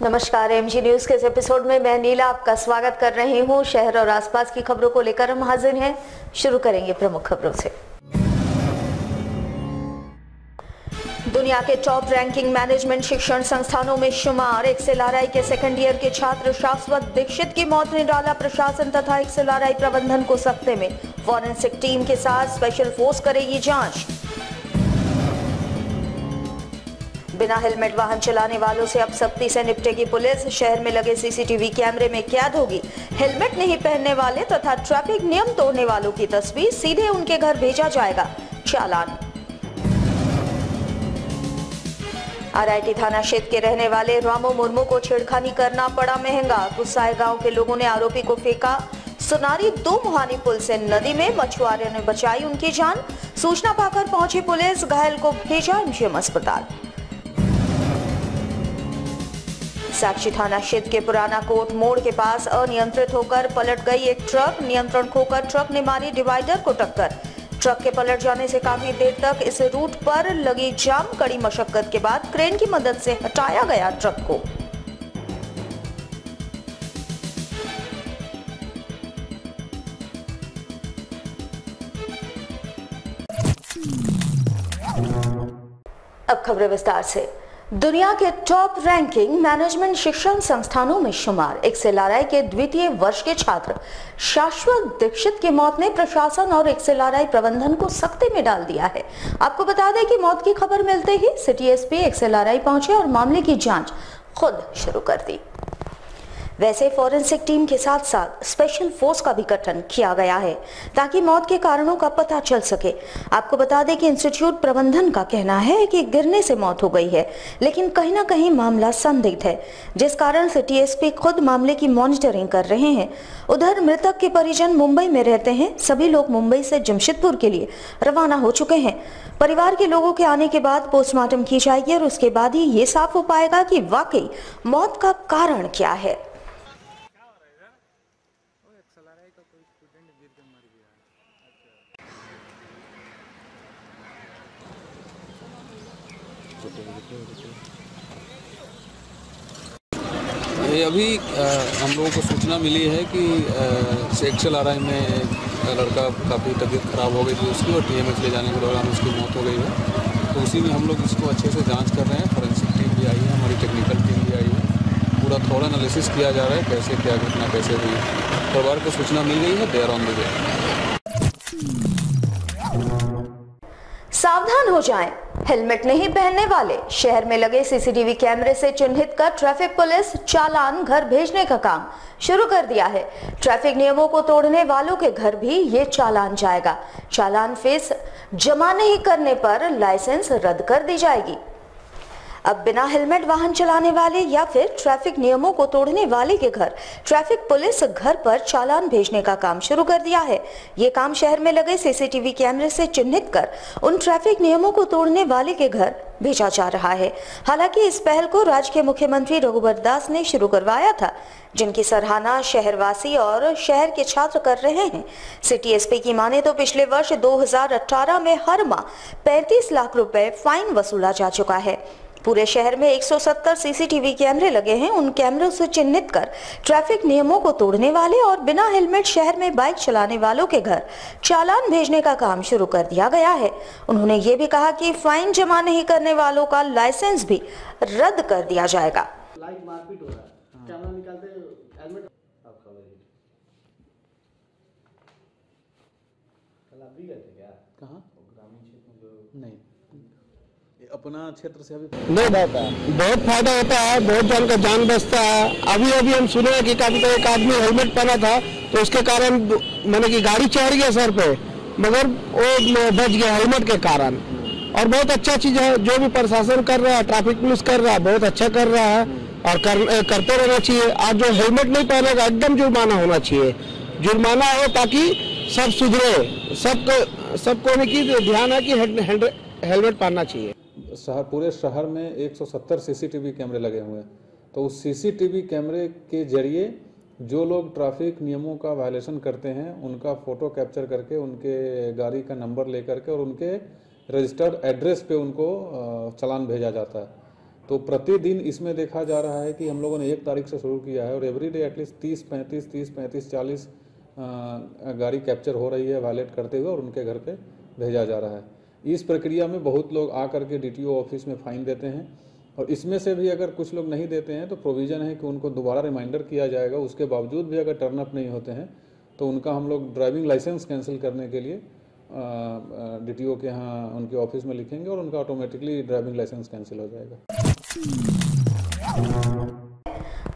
नमस्कार, MG news के इस एपिसोड में मैं नीला आपका स्वागत कर रही हूं। शहर और आसपास की खबरों को लेकर हम हाजिर हैं। शुरू करेंगे प्रमुख खबरों से। दुनिया के टॉप रैंकिंग मैनेजमेंट शिक्षण संस्थानों में शुमार एक्सेलआरआई के सेकंड ईयर के छात्र शाश्वत दीक्षित की मौत ने डाला प्रशासन तथा एक्सेलआरआई प्रबंधन को सख्ते में। फॉरेंसिक टीम के साथ स्पेशल फोर्स करेगी जांच। बिना हेलमेट वाहन चलाने वालों से अब सख्ती से निपटेगी पुलिस। शहर में लगे सीसीटीवी कैमरे में कैद होगी हेलमेट नहीं पहनने वाले तथा ट्रैफिक नियम तोड़ने वालों की तस्वीर। सीधे उनके घर भेजा जाएगा चालान। आरआईटी थाना क्षेत्र के रहने वाले रामो मुर्मू को छेड़खानी करना पड़ा महंगा। गुस्साए गांव के लोगों ने आरोपी को फेंका सुनारी 2 मुहानी पुल से नदी में। मछुआरों ने बचाई उनकी जान। सूचना पाकर पहुंची पुलिस, घायल को भेजा एमजीएम अस्पताल। साक्षी थाना क्षेत्र के पुराना कोट मोड़ के पास अनियंत्रित होकर पलट गई एक ट्रक। नियंत्रण खोकर ट्रक ने मारी डिवाइडर को टक्कर। ट्रक के पलट जाने से काफी देर तक इस रूट पर लगी जाम। कड़ी मशक्कत के बाद क्रेन की मदद से हटाया गया ट्रक को। अब खबरें विस्तार से। दुनिया के टॉप रैंकिंग मैनेजमेंट शिक्षण संस्थानों में शुमार एक्सेलआरआई के द्वितीय वर्ष के छात्र शाश्वत दीक्षित की मौत ने प्रशासन और एक्सेलआरआई प्रबंधन को सख्ते में डाल दिया है। आपको बता दें कि मौत की खबर मिलते ही सिटी एसपी एक्सेलआरआई पहुंचे और मामले की जांच खुद शुरू कर दी। वैसे फॉरेंसिक टीम के साथ साथ स्पेशल फोर्स का भी गठन किया गया है ताकि मौत के कारणों का पता चल सके। आपको बता दें कि इंस्टीट्यूट प्रबंधन का कहना है कि गिरने से मौत हो गई है, लेकिन कहीं ना कहीं मामला संदिग्ध है, जिस कारण सिटी एसपी खुद मामले की मॉनिटरिंग कर रहे हैं। उधर मृतक के परिजन मुंबई में रहते हैं। सभी लोग मुंबई से जमशेदपुर के लिए रवाना हो चुके हैं। परिवार के लोगों के आने के बाद पोस्टमार्टम की जाएगी और उसके बाद ही ये साफ हो पाएगा कि वाकई मौत का कारण क्या है। ये अभी हम लोगों को सूचना मिली है कि एक्सेलआरआई में एक लड़का काफ़ी तबीयत खराब हो गई थी उसकी, और टीएमएच ले जाने के दौरान उसकी मौत हो गई है। तो उसी में हम लोग इसको अच्छे से जांच कर रहे हैं। फॉरेंसिक टीम भी आई है, हमारी टेक्निकल टीम भी आई है। पूरा थोड़ा एनालिसिस किया जा रहा है कैसे क्या घटना कैसे हुई। परिवार को सूचना मिल गई है, they are on the way. सावधान हो जाएं, हेलमेट नहीं पहनने वाले। शहर में लगे सीसीटीवी कैमरे से चिन्हित कर ट्रैफिक पुलिस चालान घर भेजने का काम शुरू कर दिया है। ट्रैफिक नियमों को तोड़ने वालों के घर भी ये चालान जाएगा। चालान फीस जमा नहीं करने पर लाइसेंस रद्द कर दी जाएगी। अब बिना हेलमेट वाहन चलाने वाले या फिर ट्रैफिक नियमों को तोड़ने वाले के घर ट्रैफिक पुलिस घर पर चालान भेजने का काम शुरू कर दिया है। ये काम शहर में लगे सीसीटीवी कैमरे से चिन्हित कर उन ट्रैफिक नियमों को तोड़ने वाले के घर भेजा जा रहा है। हालांकि इस पहल को राज्य के मुख्यमंत्री रघुवर दास ने शुरू करवाया था, जिनकी सराहना शहरवासी और शहर के छात्र कर रहे हैं। सिटी एसपी की माने तो पिछले वर्ष 2018 में हर माह 35 लाख रुपए फाइन वसूला जा चुका है। पूरे शहर में 170 सीसीटीवी कैमरे लगे हैं। उन कैमरों से चिन्हित कर ट्रैफिक नियमों को तोड़ने वाले और बिना हेलमेट शहर में बाइक चलाने वालों के घर चालान भेजने का काम शुरू कर दिया गया है। उन्होंने ये भी कहा कि फाइन जमा नहीं करने वालों का लाइसेंस भी रद्द कर दिया जाएगा। मारपीट हो रहा है, कैमरा निकालते हेलमेट कल आप भी गए थे क्या? कहाँ? ग्रामीण क्षेत्र में जो नहीं, अपना क्षेत्र से अभी नहीं रहता है। बहुत फायदा होता है, बहुत जन का जान बचता है। अभी अभी हम सुने कि काफी एक आदमी हेलमेट पहना था तो उसके कारण मैंने कि गाड़ी चढ़ गया सर पे, मगर वो बच गया हेलमेट के कारण। और बहुत अच्छा चीज है जो भी प्रशासन कर रहा है, ट्रैफिक पुलिस कर रहा है, बहुत अच्छा कर रहा है और करते रहना चाहिए। और जो हेलमेट नहीं पहनेगा एकदम जुर्माना होना चाहिए। जुर्माना हो ताकि सब सुधरे। सबको ध्यान है कि हेलमेट पहनना चाहिए। पूरे शहर में 170 सीसीटीवी कैमरे लगे हुए हैं। तो उस सीसीटीवी कैमरे के जरिए जो लोग ट्रैफिक नियमों का वायलेशन करते हैं उनका फ़ोटो कैप्चर करके उनके गाड़ी का नंबर लेकर के और उनके रजिस्टर्ड एड्रेस पे उनको चालान भेजा जाता है। तो प्रतिदिन इसमें देखा जा रहा है कि हम लोगों ने 1 तारीख से शुरू किया है और एवरीडे एटलीस्ट 30-35 40 गाड़ी कैप्चर हो रही है वायलेट करते हुए और उनके घर पे भेजा जा रहा है। इस प्रक्रिया में बहुत लोग आकर के DTO ऑफिस में फाइन देते हैं और इसमें से भी अगर कुछ लोग नहीं देते हैं तो प्रोविज़न है कि उनको दोबारा रिमाइंडर किया जाएगा। उसके बावजूद भी अगर टर्न अप नहीं होते हैं तो उनका हम लोग ड्राइविंग लाइसेंस कैंसिल करने के लिए DTO के यहाँ उनके ऑफिस में लिखेंगे और उनका ऑटोमेटिकली ड्राइविंग लाइसेंस कैंसिल हो जाएगा।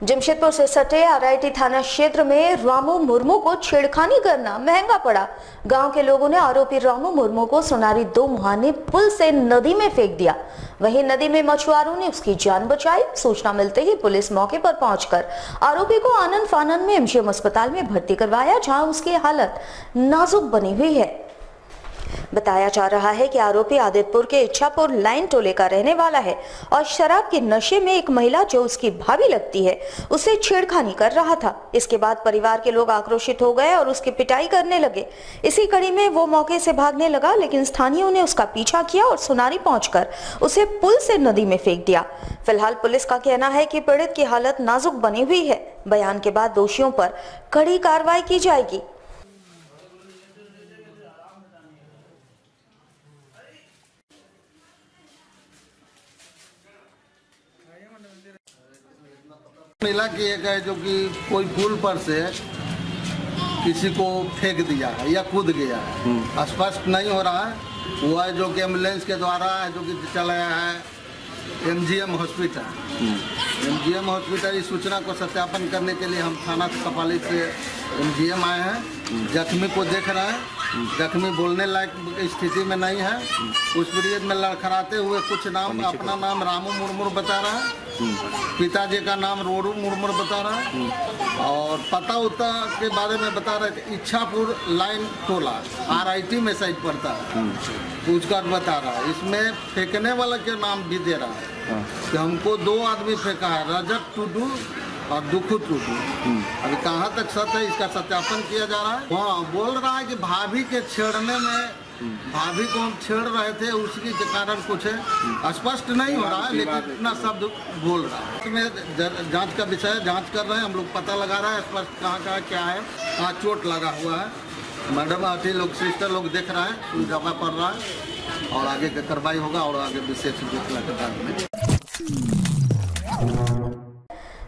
जमशेदपुर से सटे RIT थाना क्षेत्र में रामू मुर्मू को छेड़खानी करना महंगा पड़ा। गांव के लोगों ने आरोपी रामू मुर्मू को सोनारी 2 मुहाने पुल से नदी में फेंक दिया। वहीं नदी में मछुआरों ने उसकी जान बचाई। सूचना मिलते ही पुलिस मौके पर पहुंचकर आरोपी को आनन फानन में MGM अस्पताल में भर्ती करवाया, जहां उसकी हालत नाजुक बनी हुई है। बताया जा रहा है कि आरोपी आदितपुर के इच्छापुर लाइन टोले का रहने वाला है और शराब के नशे में एक महिला जो उसकी भाभी लगती है उसे छेड़खानी कर रहा था। इसके बाद परिवार के लोग आक्रोशित हो गए और उसकी पिटाई करने लगे। इसी कड़ी में वो मौके से भागने लगा, लेकिन स्थानीयों ने उसका पीछा किया और सोनारी पहुंचकर उसे पुल से नदी में फेंक दिया। फिलहाल पुलिस का कहना है कि पीड़ित की हालत नाजुक बनी हुई है। बयान के बाद दोषियों पर कड़ी कार्रवाई की जाएगी। मिला कि एक है जो कि कोई पुल पर से किसी को फेंक दिया है या कूद गया है, स्पष्ट नहीं हो रहा है। वो है जो कि एम्बुलेंस के द्वारा है जो कि चलाया है MGM हॉस्पिटल। MGM हॉस्पिटल इस सूचना को सत्यापन करने के लिए हम थाना कपाली से MGM आए हैं। जख्मी को देख रहे हैं, जख्मी बोलने लायक स्थिति में नहीं है। उस पीरियड में लड़खड़ाते हुए कुछ नाम, अपना नाम रामू मुर्मू बता रहा है, पिताजी का नाम रोरू मुर्मू बता रहा है और पता उता के बारे में बता रहे थे। इच्छापुर लाइन टोला RIT में साइड पड़ता है, पूछकर बता रहा है। इसमें फेंकने वाला के नाम भी दे रहा है कि हमको 2 आदमी फेंका है, रजत टुडू और दुखू टुडू। अभी कहाँ तक सत्य है इसका सत्यापन किया जा रहा है। हाँ, बोल रहा है कि भाभी के छेड़ने में, भाभी को हम छेड़ रहे थे उसके कारण कुछ है, स्पष्ट नहीं हो रहा है, लेकिन इतना शब्द बोल रहा है। इसमें जांच का विषय है, जांच कर रहे हैं हम लोग, पता लगा रहा है स्पष्ट कहाँ क्या है, कहाँ चोट लगा हुआ है। मैडम आती लोग, सिस्टर लोग देख रहा है, कोई दवा पड़ रहा है और आगे की कार्रवाई होगा और आगे विशेष में।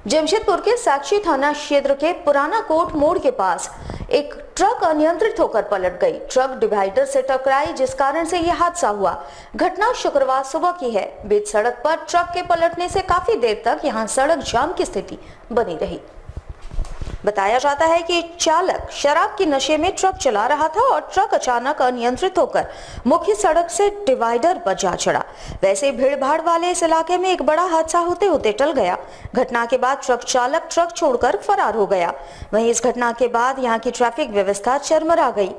जमशेदपुर के साक्षी थाना क्षेत्र के पुराना कोट मोड़ के पास एक ट्रक अनियंत्रित होकर पलट गई। ट्रक डिवाइडर से टकराई, जिस कारण से यह हादसा हुआ। घटना शुक्रवार सुबह की है। बीच सड़क पर ट्रक के पलटने से काफी देर तक यहां सड़क जाम की स्थिति बनी रही। बताया जाता है कि चालक शराब के नशे में ट्रक चला रहा था और ट्रक अचानक अनियंत्रित होकर मुख्य सड़क से डिवाइडर पर जा चढ़ा। वैसे भीड़ भाड़ वाले इस इलाके में एक बड़ा हादसा होते होते टल गया। घटना के बाद ट्रक चालक ट्रक छोड़कर फरार हो गया। वहीं इस घटना के बाद यहां की ट्रैफिक व्यवस्था चरमरा गई।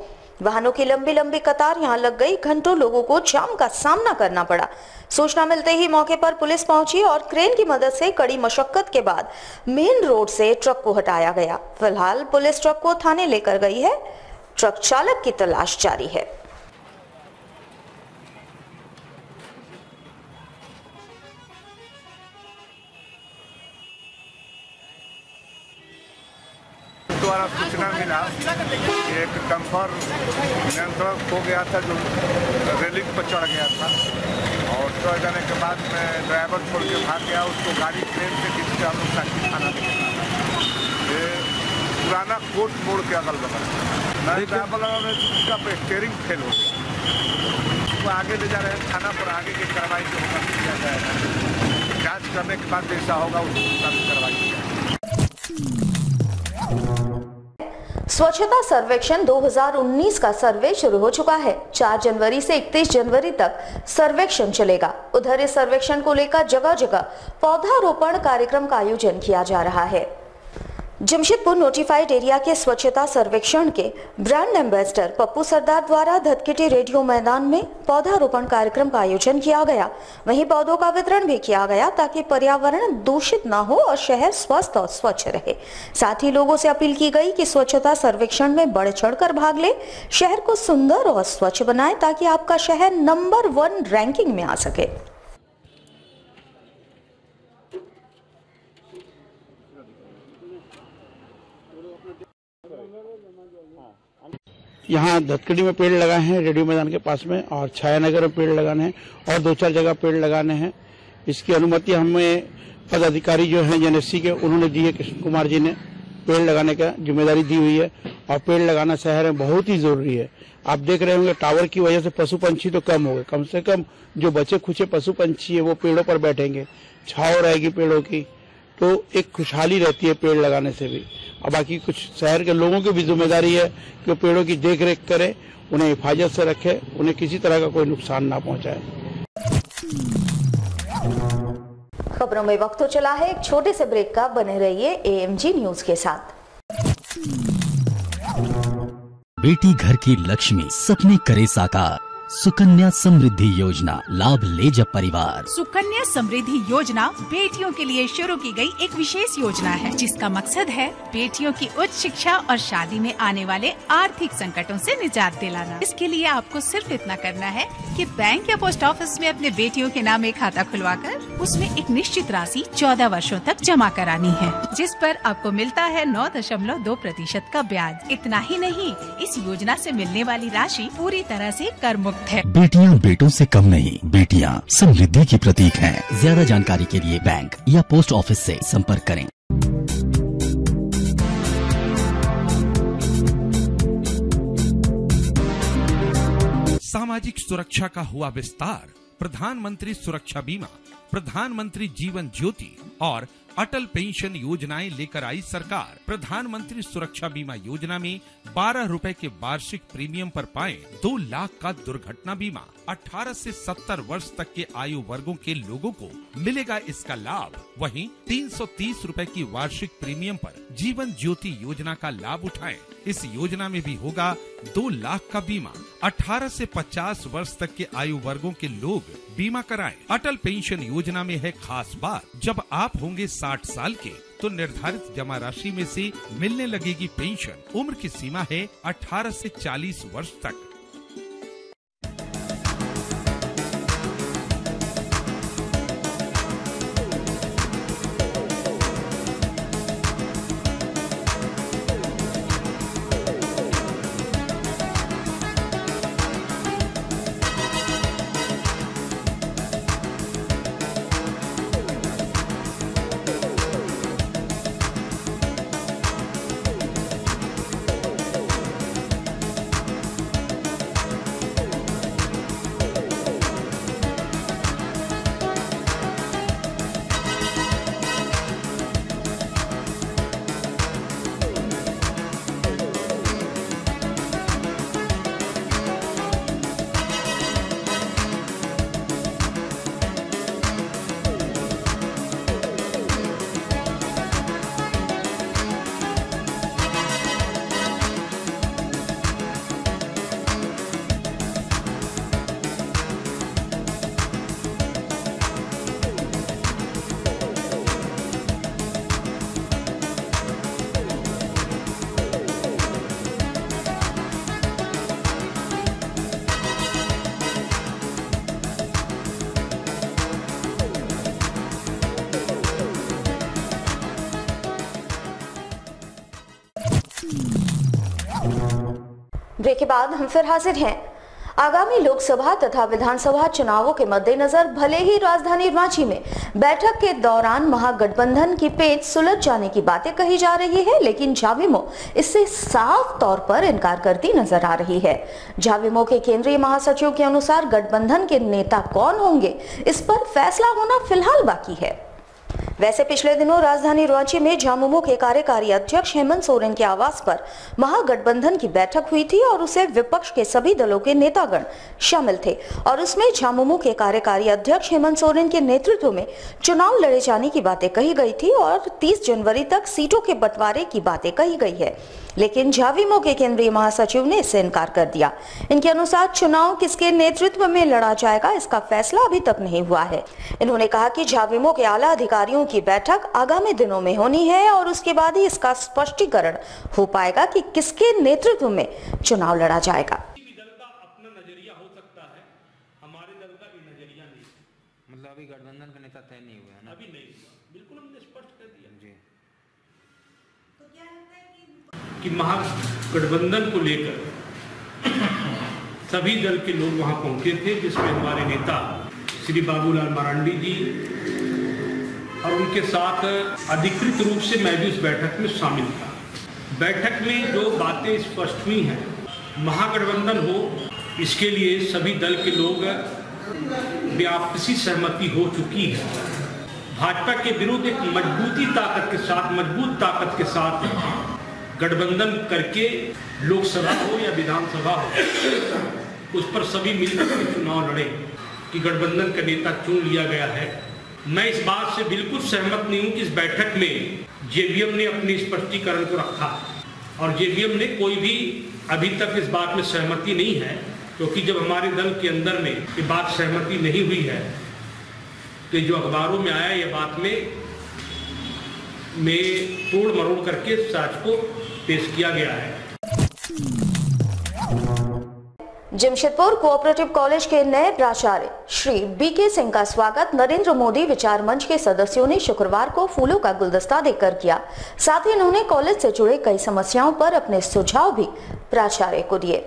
वाहनों की लंबी लंबी कतार यहां लग गई। घंटों लोगों को जाम का सामना करना पड़ा। सूचना मिलते ही मौके पर पुलिस पहुंची और क्रेन की मदद से कड़ी मशक्कत के बाद मेन रोड से ट्रक को हटाया गया। फिलहाल पुलिस ट्रक को थाने लेकर गई है। ट्रक चालक की तलाश जारी है। द्वारा सूचना मिला कि एक डंपर नियंत्रण खो गया था, जो रेलिंग पर चढ़ गया था और चढ़ जाने के बाद में ड्राइवर छोड़ के भाग गया। उसको गाड़ी ट्रेन से खींच के हम लोग साक्षी थाना लेके गए। ये पुराना कोट मोड़ के अगल बगल नए ड्राइवर में उसका स्टीयरिंग फेल हो गया। उसको आगे ले जा रहे हैं थाना पर, आगे की कार्रवाई जो होगा किया जाएगा। जाँच करने के बाद जैसा होगा उसका भी कार्रवाई की जाएगी। स्वच्छता सर्वेक्षण 2019 का सर्वे शुरू हो चुका है। 4 जनवरी से 31 जनवरी तक सर्वेक्षण चलेगा। उधर इस सर्वेक्षण को लेकर जगह जगह पौधारोपण कार्यक्रम का आयोजन किया जा रहा है। जमशेदपुर नोटिफाइड एरिया के स्वच्छता सर्वेक्षण के ब्रांड एम्बेसडर पप्पू सरदार द्वारा धतकिटी रेडियो मैदान में पौधारोपण कार्यक्रम का आयोजन किया गया। वहीं पौधों का वितरण भी किया गया ताकि पर्यावरण दूषित न हो और शहर स्वस्थ और स्वच्छ रहे। साथ ही लोगों से अपील की गई कि स्वच्छता सर्वेक्षण में बढ़ चढ़कर भाग ले, शहर को सुंदर और स्वच्छ बनाए ताकि आपका शहर नंबर 1 रैंकिंग में आ सके। यहाँ धतकड़ी में पेड़ लगाए हैं रेडियो मैदान के पास में, और छायानगर में पेड़ लगाने हैं, और 2-4 जगह पेड़ लगाने हैं। इसकी अनुमति हमें पदाधिकारी जो हैं NSC के उन्होंने दी है, कृष्ण कुमार जी ने पेड़ लगाने का जिम्मेदारी दी हुई है। और पेड़ लगाना शहर में बहुत ही जरूरी है। आप देख रहे होंगे टावर की वजह से पशु पंछी तो कम हो गए, कम से कम जो बचे खुचे पशु पंछी है वो पेड़ों पर बैठेंगे, छांव रहेगी पेड़ों की, तो एक खुशहाली रहती है पेड़ लगाने से भी। और बाकी कुछ शहर के लोगों की भी जिम्मेदारी है कि पेड़ों की देख रेख करें, उन्हें हिफाजत से रखें, उन्हें किसी तरह का कोई नुकसान ना पहुंचाए। खबरों में वक्त तो चला है एक छोटे से ब्रेक का, बने रहिए AMG न्यूज के साथ। बेटी घर की लक्ष्मी, सपने करे साकार। सुकन्या समृद्धि योजना, लाभ ले जब परिवार। सुकन्या समृद्धि योजना बेटियों के लिए शुरू की गई एक विशेष योजना है, जिसका मकसद है बेटियों की उच्च शिक्षा और शादी में आने वाले आर्थिक संकटों से निजात दिलाना। इसके लिए आपको सिर्फ इतना करना है कि बैंक या पोस्ट ऑफिस में अपने बेटियों के नाम एक खाता खुलवाकर उसमें एक निश्चित राशि 14 वर्षों तक जमा करानी है, जिस पर आपको मिलता है 9.2% का ब्याज। इतना ही नहीं, इस योजना से मिलने वाली राशि पूरी तरह से कर मुक्त है। बेटियां बेटों से कम नहीं, बेटियां समृद्धि की प्रतीक हैं। ज्यादा जानकारी के लिए बैंक या पोस्ट ऑफिस से संपर्क करें। सामाजिक सुरक्षा का हुआ विस्तार। प्रधानमंत्री सुरक्षा बीमा, प्रधानमंत्री जीवन ज्योति और अटल पेंशन योजनाएं लेकर आई सरकार। प्रधानमंत्री सुरक्षा बीमा योजना में 12 रुपए के वार्षिक प्रीमियम पर पाएं 2 लाख का दुर्घटना बीमा। 18 से 70 वर्ष तक के आयु वर्गों के लोगों को मिलेगा इसका लाभ। वहीं 330 रुपए की वार्षिक प्रीमियम पर जीवन ज्योति योजना का लाभ उठाएं। इस योजना में भी होगा 2 लाख का बीमा। 18 से 50 वर्ष तक के आयु वर्गों के लोग बीमा कराएं। अटल पेंशन योजना में है खास बात, जब आप होंगे 60 साल के तो निर्धारित जमा राशि में से मिलने लगेगी पेंशन। उम्र की सीमा है 18 से 40 वर्ष तक। ब्रेक के बाद हम फिर हाजिर हैं। आगामी लोकसभा तथा विधानसभा चुनावों के मद्देनजर भले ही राजधानी रांची में बैठक के दौरान महागठबंधन की पेच सुलझ जाने की बातें कही जा रही है, लेकिन झाविमो इससे साफ तौर पर इनकार करती नजर आ रही है। झाविमो के केंद्रीय महासचिव के अनुसार गठबंधन के नेता कौन होंगे, इस पर फैसला होना फिलहाल बाकी है। वैसे पिछले दिनों राजधानी रांची में झामुमो के कार्यकारी अध्यक्ष हेमंत सोरेन के आवास पर महागठबंधन की बैठक हुई थी और उसे विपक्ष के सभी दलों के नेतागण शामिल थे और उसमें झामुमो के कार्यकारी अध्यक्ष हेमंत सोरेन के नेतृत्व में चुनाव लड़े जाने की बातें कही गई थी और 30 जनवरी तक सीटों के बंटवारे की बातें कही गई है, लेकिन झाविमो के केंद्रीय महासचिव ने इससे इनकार कर दिया। इनके अनुसार चुनाव किसके नेतृत्व में लड़ा जाएगा, इसका फैसला अभी तक नहीं हुआ है। इन्होंने कहा कि झाविमो के आला अधिकारियों की बैठक आगामी दिनों में होनी है और उसके बाद ही इसका स्पष्टीकरण हो पाएगा कि किसके नेतृत्व में चुनाव लड़ा जाएगा। दल का अपना नजरिया हो सकता है, हमारे दल का ये नजरिया नहीं है। मतलब अभी गठबंधन का नेता तय नहीं हुआ है ना? अभी नहीं हुआ, बिल्कुल हमने स्पष्ट कर दिया जी। कि महागठबंधन को लेकर सभी दल के लोग वहां पहुंचे थे, जिसमें हमारे नेता श्री बाबूलाल मरांडी जी और उनके साथ अधिकृत रूप से मैं भी उस बैठक में शामिल था। बैठक में जो बातें स्पष्ट हुई हैं, महागठबंधन हो इसके लिए सभी दल के लोग आपसी सहमति हो चुकी है। भाजपा के विरुद्ध एक मजबूत ताकत के साथ गठबंधन करके लोकसभा हो या विधानसभा हो, उस पर सभी मिलकर के चुनाव लड़े कि गठबंधन का नेता चुन लिया गया है। मैं इस बात से बिल्कुल सहमत नहीं हूं कि इस बैठक में जेवीएम ने अपने स्पष्टीकरण को रखा और जेवीएम ने कोई भी अभी तक इस बात में सहमति नहीं है, क्योंकि जब हमारे दल के अंदर में ये बात सहमति नहीं हुई है तो जो अखबारों में आया ये बात में तोड़ मरोड़ करके सच को पेश किया गया है। जमशेदपुर कोऑपरेटिव कॉलेज के नए प्राचार्य श्री बीके सिंह का स्वागत नरेंद्र मोदी विचार मंच के सदस्यों ने शुक्रवार को फूलों का गुलदस्ता देकर किया। साथ ही उन्होंने कॉलेज से जुड़े कई समस्याओं पर अपने सुझाव भी प्राचार्य को दिए।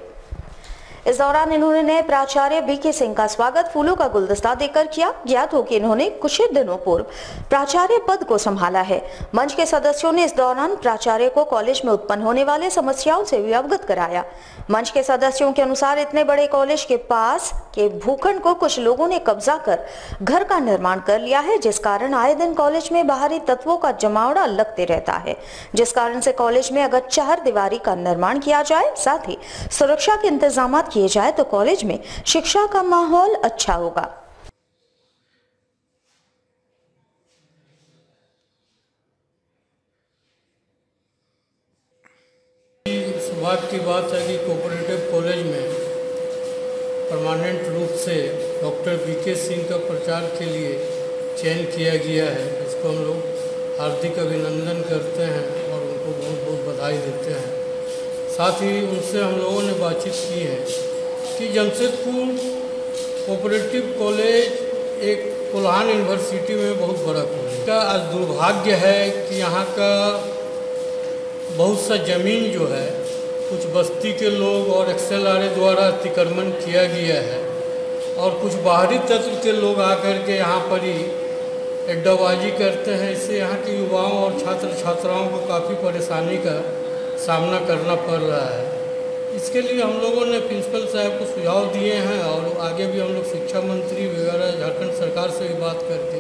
इस दौरान इन्होंने नए प्राचार्य बीके सिंह का स्वागत फूलों का गुलदस्ता देकर किया। ज्ञात हो कि इन्होंने कुछ ही दिनों पूर्व प्राचार्य पद को संभाला है। मंच के सदस्यों ने इस दौरान प्राचार्य को कॉलेज में उत्पन्न होने वाले समस्याओं से भी अवगत कराया। मंच के सदस्यों के अनुसार इतने बड़े कॉलेज के पास के भूखंड को कुछ लोगों ने कब्जा कर घर का निर्माण कर लिया है, जिस कारण आए दिन कॉलेज में बाहरी तत्वों का जमावड़ा लगते रहता है, जिस कारण से कॉलेज में अगर चारदीवारी का निर्माण किया जाए, साथ ही सुरक्षा के इंतजाम किए जाए तो कॉलेज में शिक्षा का माहौल अच्छा होगा। सौभाग्य की बात है कि कोऑपरेटिव कॉलेज में परमानेंट रूप से डॉक्टर बीके सिंह का प्रचार के लिए चयन किया गया है। इसको हम लोग हार्दिक अभिनंदन करते हैं और उनको बहुत बहुत बधाई देते हैं। साथ ही उनसे हम लोगों ने बातचीत की है कि जमशेदपुर कोऑपरेटिव कॉलेज एक कोल्हान यूनिवर्सिटी में बहुत बड़ा कॉलेज का आज दुर्भाग्य है कि यहाँ का बहुत सा ज़मीन जो है कुछ बस्ती के लोग और XLRA द्वारा अतिक्रमण किया गया है और कुछ बाहरी तत्व के लोग आकर के यहाँ पर ही अड्डाबाजी करते हैं। इससे यहाँ के युवाओं और छात्र छात्राओं को काफ़ी परेशानी का सामना करना पड़ रहा है। इसके लिए हम लोगों ने प्रिंसिपल साहब को सुझाव दिए हैं और आगे भी हम लोग शिक्षा मंत्री वगैरह झारखंड सरकार से भी बात करके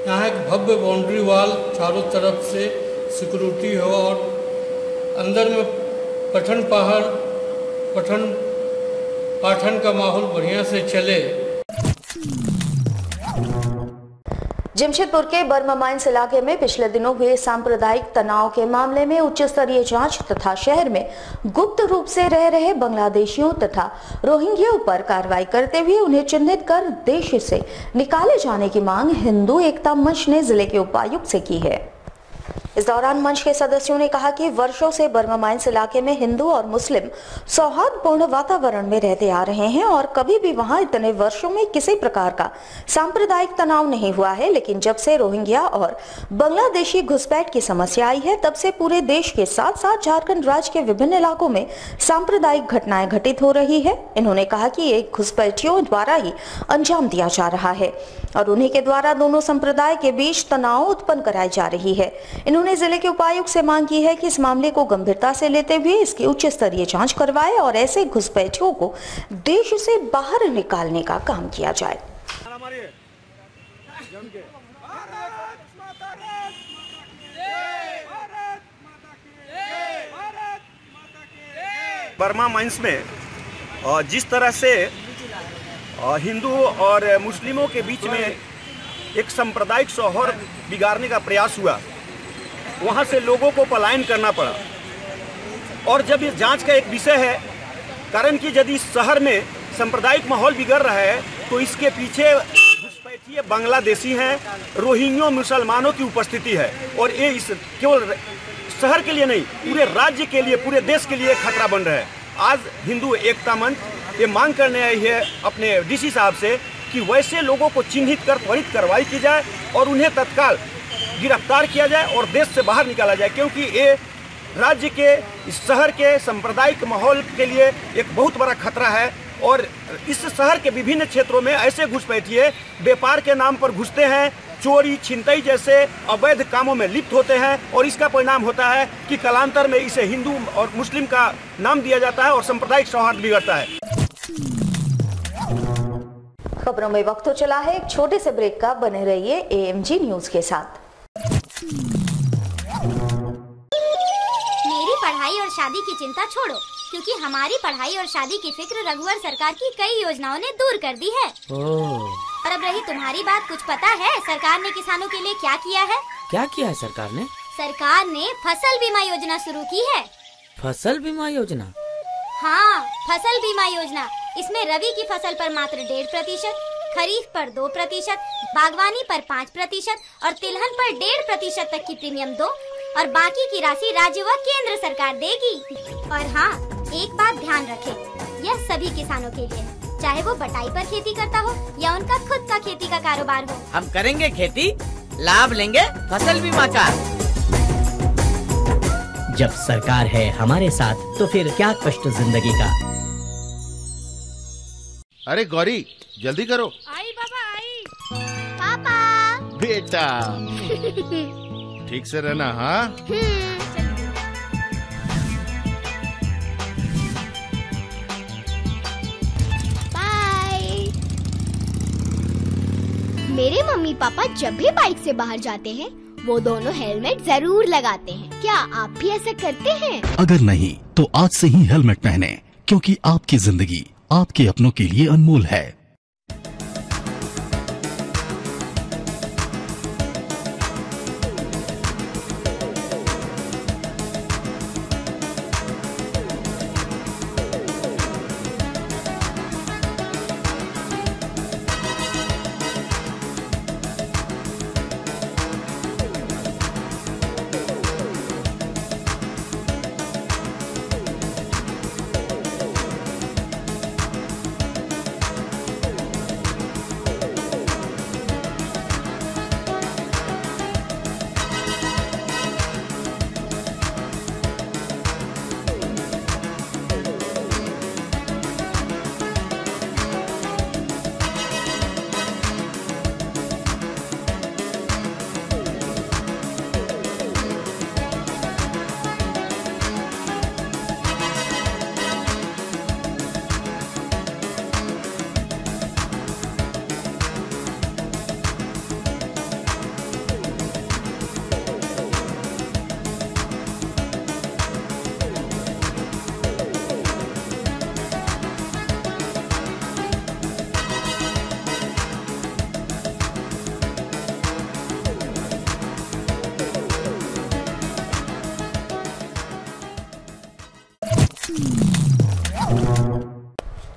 यहाँ एक भव्य बाउंड्री वाल चारों तरफ से सिक्योरिटी हो और अंदर में पाठन का माहौल बढ़िया से चले। जमशेदपुर के बर्मा माइंस इलाके में पिछले दिनों हुए सांप्रदायिक तनाव के मामले में उच्च स्तरीय जांच तथा शहर में गुप्त रूप से रह रहे बांग्लादेशियों तथा रोहिंग्याओं पर कार्रवाई करते हुए उन्हें चिन्हित कर देश से निकाले जाने की मांग हिंदू एकता मंच ने जिले के उपायुक्त से की है। इस दौरान मंच के सदस्यों ने कहा कि वर्षों से बर्मा माइंस इलाके में हिंदू और मुस्लिम सौहार्दपूर्ण वातावरण में रहते आ रहे हैं और कभी भी वहां इतने वर्षों में किसी प्रकार का सांप्रदायिक तनाव नहीं हुआ है, लेकिन जब से रोहिंग्या और बांग्लादेशी घुसपैठ की समस्या आई है तब से पूरे देश के साथ साथ झारखंड राज्य के विभिन्न इलाकों में सांप्रदायिक घटनाएं घटित हो रही है। इन्होंने कहा कि एक घुसपैठियों द्वारा ही अंजाम दिया जा रहा है और उन्हीं के द्वारा दोनों संप्रदाय के बीच तनाव उत्पन्न कराई जा रही है। उन्होंने जिले के उपायुक्त से मांग की है कि इस मामले को गंभीरता से लेते हुए इसकी उच्च स्तरीय जांच करवाए और ऐसे घुसपैठियों को देश से बाहर निकालने का काम किया जाए। बर्मा माइंस में जिस तरह से हिंदू और मुस्लिमों के बीच में एक सांप्रदायिक सौहार्द बिगाड़ने का प्रयास हुआ, वहाँ से लोगों को पलायन करना पड़ा। और जब ये जांच का एक विषय है, कारण कि यदि शहर में सांप्रदायिक माहौल बिगड़ रहा है तो इसके पीछे घुसपैठिए बांग्लादेशी हैं, रोहिंग्या मुसलमानों की उपस्थिति है और ये इस केवल शहर के लिए नहीं पूरे राज्य के लिए, पूरे देश के लिए खतरा बन रहा है। आज हिंदू एकता मंच ये मांग करने आई है अपने डीसी साहब से कि वैसे लोगों को चिन्हित कर त्वरित कार्रवाई की जाए और उन्हें तत्काल गिरफ्तार किया जाए और देश से बाहर निकाला जाए, क्योंकि ये राज्य के, इस शहर के सांप्रदायिक माहौल के लिए एक बहुत बड़ा खतरा है और इस शहर के विभिन्न क्षेत्रों में ऐसे घुसपैठिए व्यापार के नाम पर घुसते हैं, चोरी छिनतई जैसे अवैध कामों में लिप्त होते हैं और इसका परिणाम होता है कि कालांतर में इसे हिंदू और मुस्लिम का नाम दिया जाता है और सांप्रदायिक सौहार्द बिगड़ता है। खबरों में वक्त तो चला है एक छोटे से ब्रेक का, बने रहिए AMG न्यूज के साथ। मेरी पढ़ाई और शादी की चिंता छोड़ो, क्योंकि हमारी पढ़ाई और शादी की फिक्र रघुवर सरकार की कई योजनाओं ने दूर कर दी है। और अब रही तुम्हारी बात, कुछ पता है सरकार ने किसानों के लिए क्या किया है? क्या किया है सरकार ने? सरकार ने फसल बीमा योजना शुरू की है। फसल बीमा योजना? हाँ, फसल बीमा योजना। इसमें रबी की फसल पर मात्र 1.5%, खरीफ पर 2%, बागवानी पर 5% और तिलहन पर 1.5% तक की प्रीमियम दो और बाकी की राशि राज्य व केंद्र सरकार देगी। और हाँ, एक बात ध्यान रखें, यह सभी किसानों के लिए है, चाहे वो बटाई पर खेती करता हो या उनका खुद का खेती का कारोबार हो। हम करेंगे खेती, लाभ लेंगे फसल बीमा का। जब सरकार है हमारे साथ तो फिर क्या कष्ट जिंदगी का। अरे गौरी जल्दी करो। आई बाबा आई। पापा। बेटा ठीक से रहना। हाँ बाय। मेरे मम्मी पापा जब भी बाइक से बाहर जाते हैं वो दोनों हेलमेट जरूर लगाते हैं। क्या आप भी ऐसा करते हैं? अगर नहीं तो आज से ही हेलमेट पहने, क्योंकि आपकी जिंदगी आपके अपनों के लिए अनमोल है।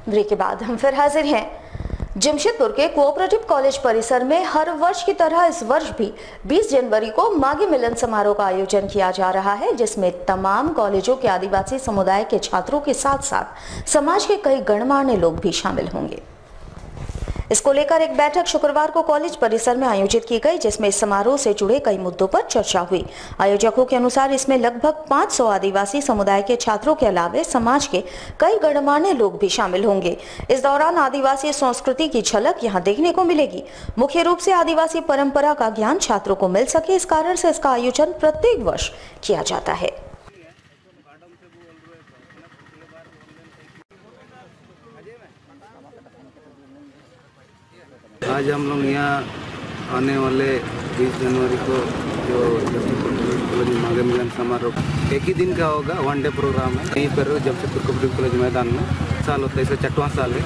ब्रेक के बाद हम फिर हाजिर हैं। जमशेदपुर के कोऑपरेटिव कॉलेज परिसर में हर वर्ष की तरह इस वर्ष भी 20 जनवरी को माघी मिलन समारोह का आयोजन किया जा रहा है, जिसमें तमाम कॉलेजों के आदिवासी समुदाय के छात्रों के साथ साथ समाज के कई गणमान्य लोग भी शामिल होंगे। इसको लेकर एक बैठक शुक्रवार को कॉलेज परिसर में आयोजित की गई, जिसमें इस समारोह से जुड़े कई मुद्दों पर चर्चा हुई। आयोजकों के अनुसार इसमें लगभग 500 आदिवासी समुदाय के छात्रों के अलावा समाज के कई गणमान्य लोग भी शामिल होंगे। इस दौरान आदिवासी संस्कृति की झलक यहां देखने को मिलेगी। मुख्य रूप से आदिवासी परंपरा का ज्ञान छात्रों को मिल सके, इस कारण से इसका आयोजन प्रत्येक वर्ष किया जाता है। आज हम लोग यहाँ आने वाले 20 जनवरी को जो कॉलेज माघी मिलन समारोह एक ही दिन का होगा, 1 डे प्रोग्राम है। यहीं पर जमशेदपुर कोऑपरेटिव कॉलेज मैदान में साल होता है, इसका 6वां साल है।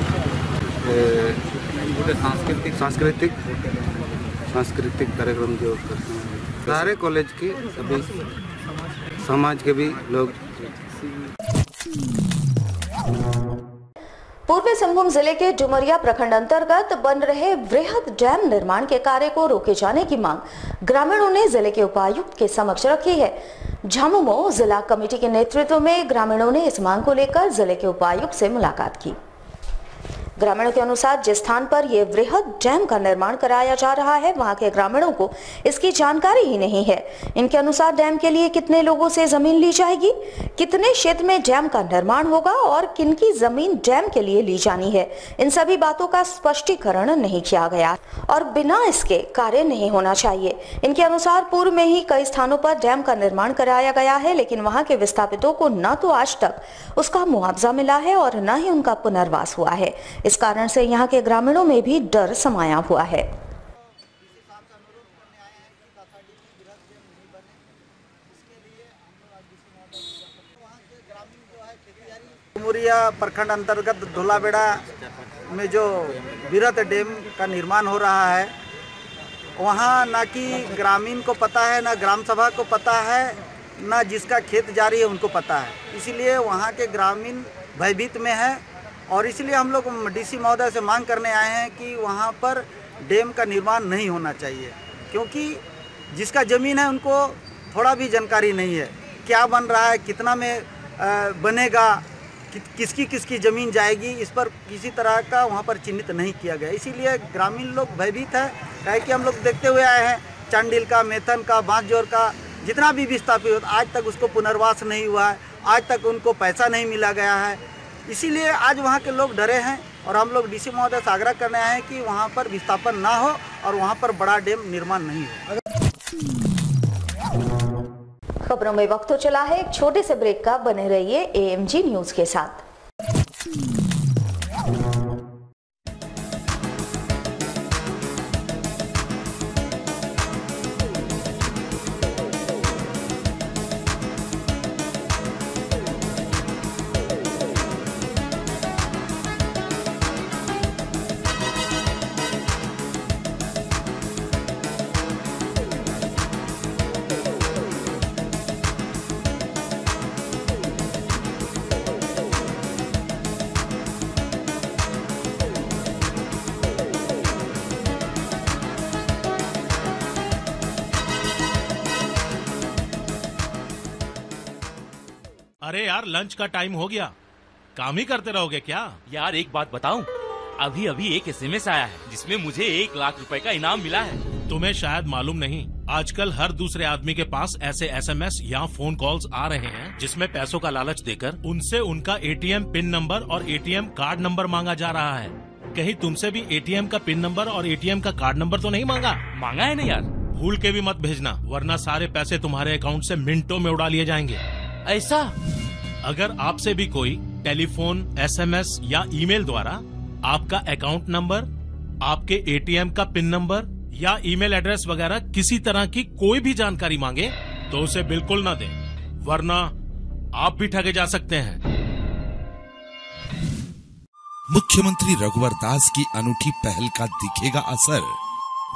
सांस्कृतिक कार्यक्रम जो करते हैं सारे कॉलेज के सभी समाज के भी लोग। पूर्वी सिंहभूम जिले के डुमरिया प्रखंड अंतर्गत बन रहे वृहद डैम निर्माण के कार्य को रोके जाने की मांग ग्रामीणों ने जिले के उपायुक्त के समक्ष रखी है। झामुमो जिला कमेटी के नेतृत्व में ग्रामीणों ने इस मांग को लेकर जिले के उपायुक्त से मुलाकात की। ग्रामीणों के अनुसार जिस स्थान पर यह वृहद डैम का निर्माण कराया जा रहा है वहां के ग्रामीणों को इसकी जानकारी ही नहीं है। इनके अनुसार डैम के लिए कितने लोगों से जमीन ली जाएगी, कितने क्षेत्र में डैम का निर्माण होगा और किनकी जमीन डैम के लिए ली जानी है, इन सभी बातों का स्पष्टीकरण नहीं किया गया और बिना इसके कार्य नहीं होना चाहिए। इनके अनुसार पूर्व में ही कई स्थानों पर डैम का निर्माण कराया गया है, लेकिन वहां के विस्थापितों को न तो आज तक उसका मुआवजा मिला है और न ही उनका पुनर्वास हुआ है। इस कारण से यहाँ के ग्रामीणों में भी डर समाया हुआ है। मुरिया प्रखंड अंतर्गत धोलाबेड़ा में जो बिरत डैम का निर्माण हो रहा है, वहाँ ना कि ग्रामीण को पता है, ना ग्राम सभा को पता है, ना जिसका खेत जारी है उनको पता है। इसीलिए वहाँ के ग्रामीण भयभीत में है और इसलिए हम लोग डीसी महोदय से मांग करने आए हैं कि वहाँ पर डैम का निर्माण नहीं होना चाहिए, क्योंकि जिसका ज़मीन है उनको थोड़ा भी जानकारी नहीं है क्या बन रहा है, कितना में बनेगा, किसकी किसकी ज़मीन जाएगी, इस पर किसी तरह का वहाँ पर चिन्हित नहीं किया गया। इसीलिए ग्रामीण लोग भयभीत है। क्या कि हम लोग देखते हुए आए हैं चांडिल का, मेथन का, बांसजोर का जितना भी विस्थापित आज तक उसको पुनर्वास नहीं हुआ है, आज तक उनको पैसा नहीं मिला गया है। इसीलिए आज वहाँ के लोग डरे हैं और हम लोग डीसी महोदय से आग्रह करने आए हैं कि वहाँ पर विस्थापन ना हो और वहाँ पर बड़ा डैम निर्माण नहीं हो। खबरों में वक्त तो चला है एक छोटे से ब्रेक का, बने रहिए AMG न्यूज के साथ। अरे यार, लंच का टाइम हो गया, काम ही करते रहोगे क्या? यार एक बात बताऊं, अभी अभी एक SMS आया है जिसमें मुझे 1 लाख रुपए का इनाम मिला है। तुम्हें शायद मालूम नहीं, आजकल हर दूसरे आदमी के पास ऐसे SMS या फोन कॉल्स आ रहे हैं जिसमें पैसों का लालच देकर उनसे उनका ATM पिन नंबर और ATM कार्ड नंबर मांगा जा रहा है। कहीं तुमसे भी ATM का पिन नंबर और ATM का कार्ड नंबर तो नहीं मांगा? मांगा है ना यार। भूल के भी मत भेजना, वरना सारे पैसे तुम्हारे अकाउंट से मिनटों में उड़ा लिए जाएंगे। ऐसा? अगर आपसे भी कोई टेलीफोन, SMS या ईमेल द्वारा आपका अकाउंट नंबर, आपके ATM का पिन नंबर या ईमेल एड्रेस वगैरह किसी तरह की कोई भी जानकारी मांगे तो उसे बिल्कुल न दें, वरना आप भी ठगे जा सकते हैं। मुख्यमंत्री रघुवर दास की अनूठी पहल का दिखेगा असर।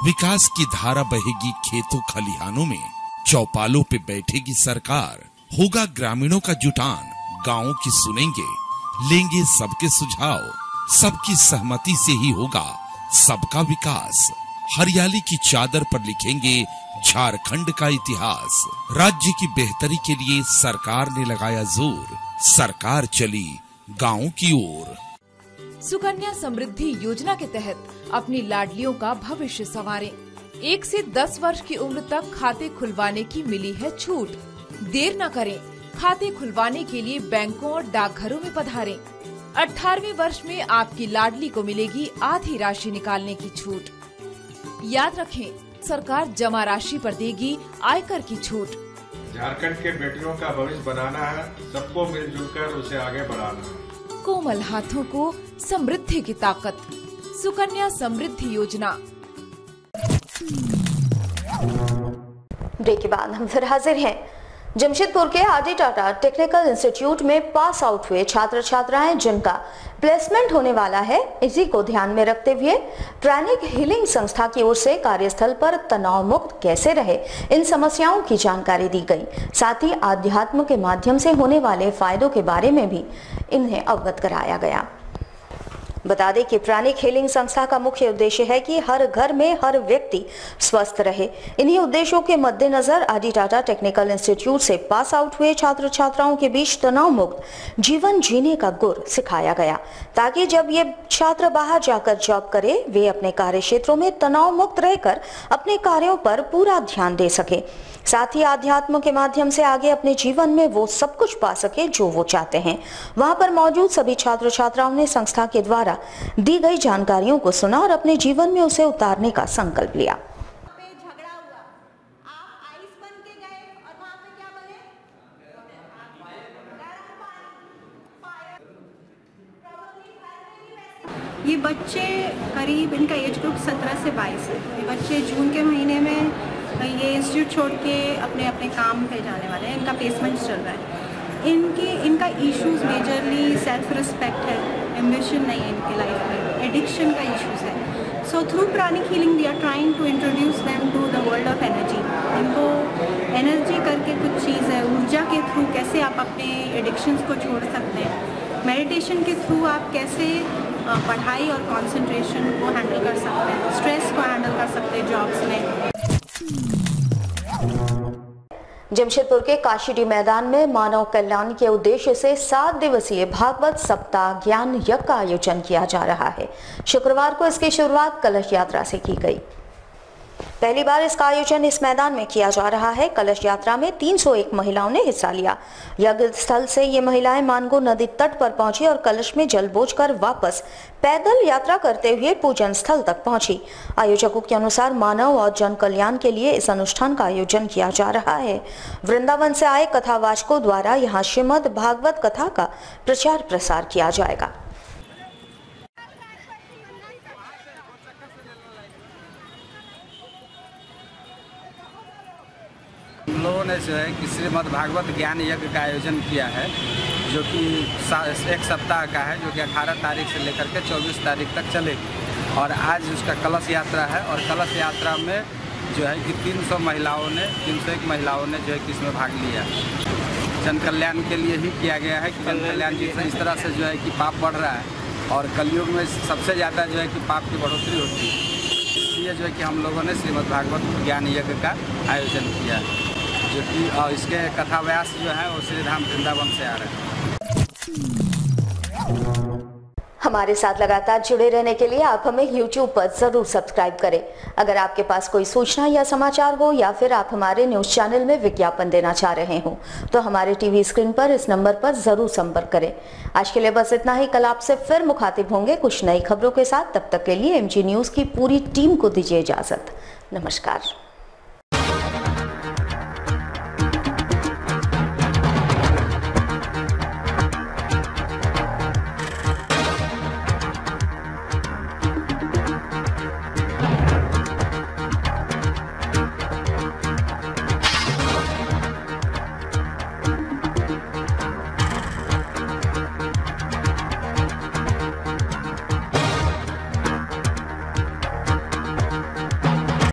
विकास की धारा बहेगी खेतों खलिहानों में, चौपालों पे बैठेगी सरकार। होगा ग्रामीणों का जुटान, गांवों की सुनेंगे, लेंगे सबके सुझाव। सबकी सहमति से ही होगा सबका विकास। हरियाली की चादर पर लिखेंगे झारखंड का इतिहास। राज्य की बेहतरी के लिए सरकार ने लगाया जोर, सरकार चली गांवों की ओर। सुकन्या समृद्धि योजना के तहत अपनी लाडलियों का भविष्य संवारें। 1 से 10 वर्ष की उम्र तक खाते खुलवाने की मिली है छूट। देर न करें, खाते खुलवाने के लिए बैंकों और डाकघरों में पधारें। 18वें वर्ष में आपकी लाडली को मिलेगी आधी राशि निकालने की छूट। याद रखें, सरकार जमा राशि पर देगी आयकर की छूट। झारखंड के बेटियों का भविष्य बनाना है, सबको मिलजुल कर उसे आगे बढ़ाना है। कोमल हाथों को समृद्धि की ताकत, सुकन्या समृद्धि योजना। ब्रेक के बाद हम फिर हाजिर हैं। जमशेदपुर के आरडी टाटा टेक्निकल इंस्टीट्यूट में पास आउट हुए छात्र छात्राएं जिनका प्लेसमेंट होने वाला है, इसी को ध्यान में रखते हुए प्राणिक हीलिंग संस्था की ओर से कार्यस्थल पर तनाव मुक्त कैसे रहे, इन समस्याओं की जानकारी दी गई। साथ ही आध्यात्म के माध्यम से होने वाले फायदों के बारे में भी इन्हें अवगत कराया गया। बता दें कि प्राणिक हीलिंग संस्था का मुख्य उद्देश्य है कि हर घर में हर व्यक्ति स्वस्थ रहे। इन्हीं उद्देश्यों के मद्देनजर आदि टाटा टेक्निकल इंस्टीट्यूट से पास आउट हुए छात्र छात्राओं के बीच तनाव मुक्त जीवन जीने का गुर सिखाया गया, ताकि जब ये छात्र बाहर जाकर जॉब करे वे अपने कार्य क्षेत्रों में तनाव मुक्त रहकर अपने कार्यों पर पूरा ध्यान दे सके, साथ ही आध्यात्म के माध्यम से आगे अपने जीवन में वो सब कुछ पा सके जो वो चाहते हैं। वहां पर मौजूद सभी छात्र छात्राओं ने संस्था के द्वारा दी गई जानकारियों को सुना और अपने जीवन में उसे उतारने का संकल्प लिया। ये बच्चे करीब इनका एज ग्रुप 17 से 22 है। ये बच्चे जून के महीने में ये इंस्टीट्यूट छोड़ के अपने अपने काम पे जाने वाले हैं। इनका प्लेसमेंट चल रहा है। इनका इश्यूज मेजरली सेल्फ रिस्पेक्ट है, एम्बिशन नहीं है इनकी लाइफ में, एडिक्शन का इश्यूज है। So through pranic healing we are trying to introduce them to the world of energy. इनको एनर्जी करके कुछ चीज़ है, ऊर्जा के थ्रू कैसे आप अपने एडिक्शंस को छोड़ सकते हैं, मेडिटेशन के थ्रू आप कैसे पढ़ाई और कंसंट्रेशन को हैंडल कर सकते हैं, स्ट्रेस को हैंडल कर सकते हैं जॉब्स में। जमशेदपुर के काशीडी मैदान में मानव कल्याण के उद्देश्य से 7 दिवसीय भागवत सप्ताह ज्ञान यज्ञ का आयोजन किया जा रहा है। शुक्रवार को इसकी शुरुआत कलश यात्रा से की गई। पहली बार इसका आयोजन इस मैदान में किया जा रहा है। कलश यात्रा में 301 महिलाओं ने हिस्सा लिया। यज्ञ स्थल से ये महिलाएं मानगो नदी तट पर पहुंची और कलश में जल बोझ कर वापस पैदल यात्रा करते हुए पूजन स्थल तक पहुंची। आयोजकों के अनुसार मानव और जन कल्याण के लिए इस अनुष्ठान का आयोजन किया जा रहा है। वृंदावन से आए कथावाचकों द्वारा यहाँ श्रीमद् भागवत कथा का प्रचार प्रसार किया जाएगा। हम लोगों ने जो है कि श्रीमद् भागवत ज्ञान यज्ञ का आयोजन किया है, जो कि एक सप्ताह का है, जो कि 18 तारीख से लेकर के 24 तारीख तक चलेगी। और आज उसका कलश यात्रा है और कलश यात्रा में जो है कि 301 महिलाओं ने जो है कि इसमें भाग लिया। जन कल्याण के लिए ही किया गया है कि जन कल्याण इस तरह से जो है कि पाप बढ़ रहा है और कलयुग में सबसे ज़्यादा जो है कि पाप की बढ़ोतरी होती है, इसलिए जो है कि हम लोगों ने श्रीमद् भागवत ज्ञान यज्ञ का आयोजन किया है, जो कि इसके कथाव्यास जो है वो श्रीधाम वृंदावन से आ रहे हैं। हमारे साथ लगातार जुड़े रहने के लिए आप हमें YouTube पर जरूर सब्सक्राइब करें। अगर आपके पास कोई सूचना या समाचार हो या फिर आप हमारे न्यूज चैनल में विज्ञापन देना चाह रहे हो तो हमारे टीवी स्क्रीन पर इस नंबर पर जरूर संपर्क करें। आज के लिए बस इतना ही। कल आपसे फिर मुखातिब होंगे कुछ नई खबरों के साथ। तब तक के लिए MG न्यूज की पूरी टीम को दीजिए इजाजत। नमस्कार।